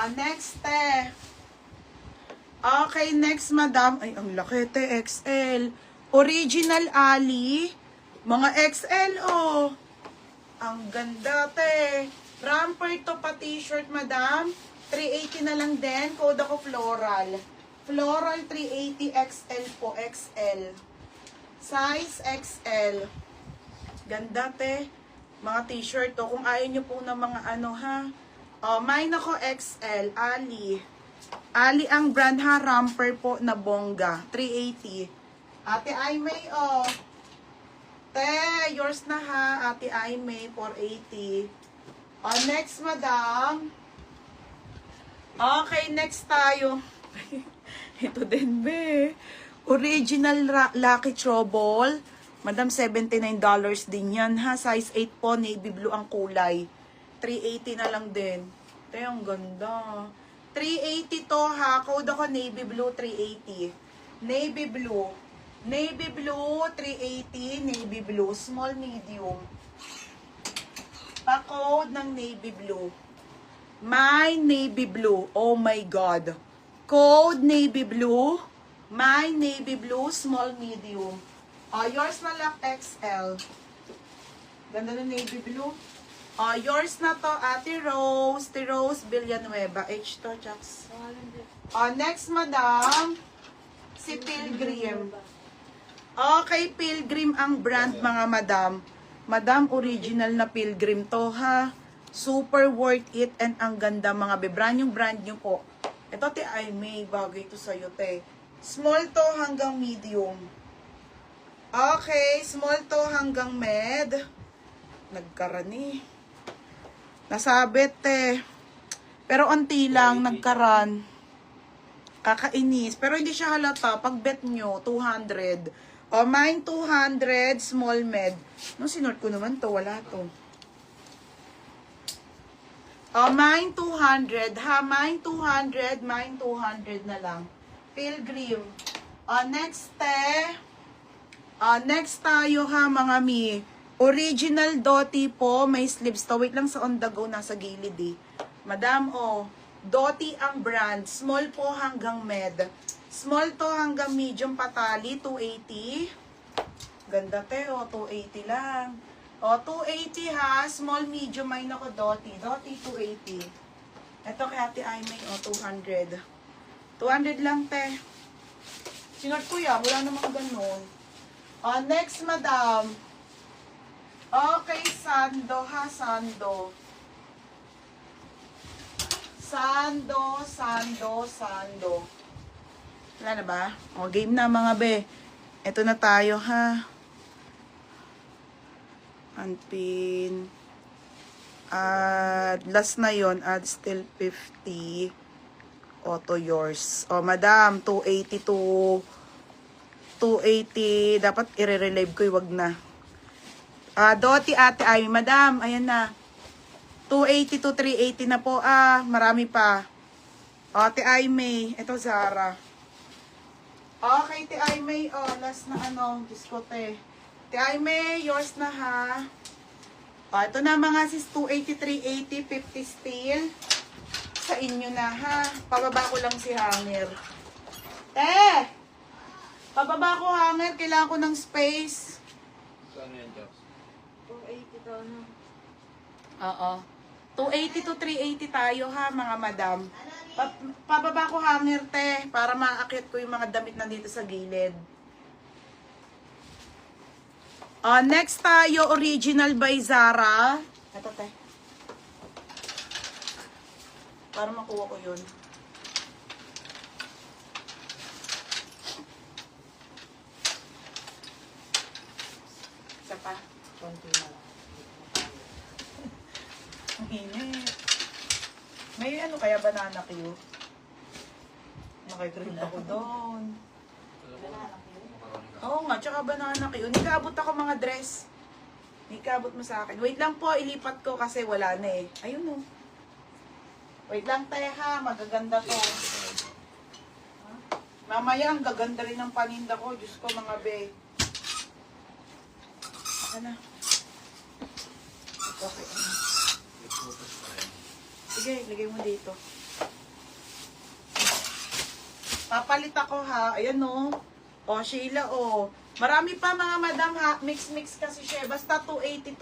Next, te. Okay, next, madam. Ay, ang laki, te. XL. Original Ali. Mga XL, oh. Ang ganda, te. Ramper to pa t-shirt, madam. 380 na lang din. Code ako floral. Floral 380 XL po. XL. Size XL. Ganda, te. Mga t-shirt to. Kung ayaw nyo po ng mga ano, ha. Mine ako XL. Ali. Ali ang brand, ha. Ramper po na bongga. 380. Ate Aimee, oh. Te, yours na ha. Ate Aimee, 480. Next, madam. Okay, next tayo. Ito din, be. Original Lucky Trouble. Madam, $79 din yan, ha. Size 8 po, navy blue ang kulay. 380 na lang din. Te, ang ganda. 380 to, ha. Code ako navy blue, 380. Navy blue. Navy blue, 380. Navy blue, small, medium. Pa-code ng navy blue. My navy blue. Oh my God. Code navy blue. My navy blue, small, medium. Yours na lang XL. Ganda ng navy blue. Yours na to, Ate Rose. Ate Rose Villanueva. H to, Chucks. Next, madam. Si Pilgrim. Okay, Pilgrim ang brand, mga madam. Madam, original na Pilgrim to, ha. Super worth it and ang ganda, mga be. Brand nyo po. Ito, te, ay may bagay to sa'yo, te. Small to hanggang medium. Okay, small to hanggang med. Nagkarani. Nasabit, te. Pero unti lang, nagkaran. Kakainis. Pero hindi siya halata. Pag bet nyo, 200. Mine 200, small med. Nung sinort ko naman to, wala to. Mine 200, ha? Mine 200, mine 200 na lang. Pilgrim. Next, next tayo, ha, mga mi. Original Doti po, may sleeves to. Wait lang, sa on the go, nasa gilid, eh. Madam, Doti ang brand. Small po hanggang med. Small to hanggang medium patali, 280. Ganda, te, 280 lang. 280, ha. Small, medium, may nako, Doti. Doti, 280. Ito kay Ate Aimee, 200. 200 lang, te. Sinort ko ya, wala namang ganun. Next, madam. Okay, Sando, ha, Sando. Sando. Wala na ba? Game na, mga be. Ito na tayo, ha. Unpin. Last na yon, add still 50. Auto yours. Madam, 280 to 280. Dapat i-relive ko, wag na. Doti, Ate Aimee, madam, ayan na. 280 to 380 na po, marami pa. Ate Aimee, ito Zara. Okay, Ate Aimee, last na Diyos ko, te. Ate Aimee, yours na, ha. Ito na, mga sis, 280, 380, 50 steel. Sa inyo na, ha. Pababa ko lang si hanger. Pababa ko hanger, kailangan ko ng space. Saan yan, Jox? 280 to, no? 280 to 380 tayo, ha, mga madam. Pababa ko hanger, te, para maakit ko yung mga damit nandito sa gilid. Next tayo, original by Zara. Ito, te. Para makuha ko yun. Isa pa. Konti na lang. Ang init. May kaya banana cue? Nakikrib ako doon. Oo nga, tsaka banana cue. Nikabot ako, mga dress. Nikabot mo sa akin. Wait lang po, ilipat ko kasi wala na eh. Ayun, Wait lang, ha. Magaganda to. Mamaya, ang gaganda rin ng paninda ko. Diyos ko, mga be. Ano? Okay, Sige, lagay mo dito. Papalit ako ha. Ayan o. O, Sheila o. Marami pa mga madam ha. Mix-mix kasi siya. Basta 282.